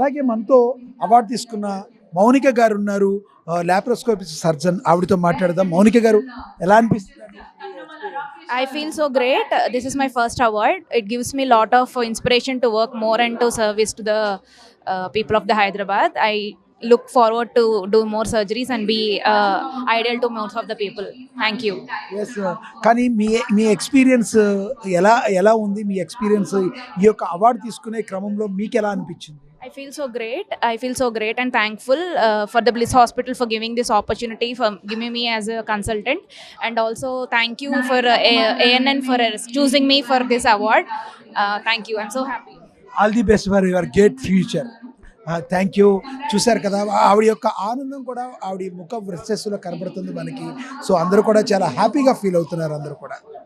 అలాగే మనతో అవార్డు తీసుకున్న మౌనిక గారు ఉన్నారు, లాప్రోస్కోపీ సర్జన్. ఆవిడతో మాట్లాడదాం. మౌనిక గారు, ఎలా అనిపిస్తుంది? I feel so great. This is my first award. It gives me a lot of inspiration to work more and to service to the people of the Hyderabad. I look forward to do more surgeries and be ideal to most of the people. Thank you. Yes. కానీ మీ మీ experience ఎలా ఎలా ఉంది? మీ experience ఈ యొక్క award తీసుకునే క్రమంలో మీకు ఎలా అనిపించింది? I feel so great. I feel so great and thankful for the Bliss Hospital for giving this opportunity, for giving me as a consultant, and also thank you for ANN for choosing me for this award. Thank you. I'm so happy. All the best for your great future. Thank you. చూశారు కదా, ఆవిడ యొక్క ఆనందం కూడా ఆవిడ ముఖ వృత్సెస్లో కనబడుతుంది మనకి. సో అందరూ కూడా చాలా హ్యాపీగా ఫీల్ అవుతున్నారు అందరూ కూడా.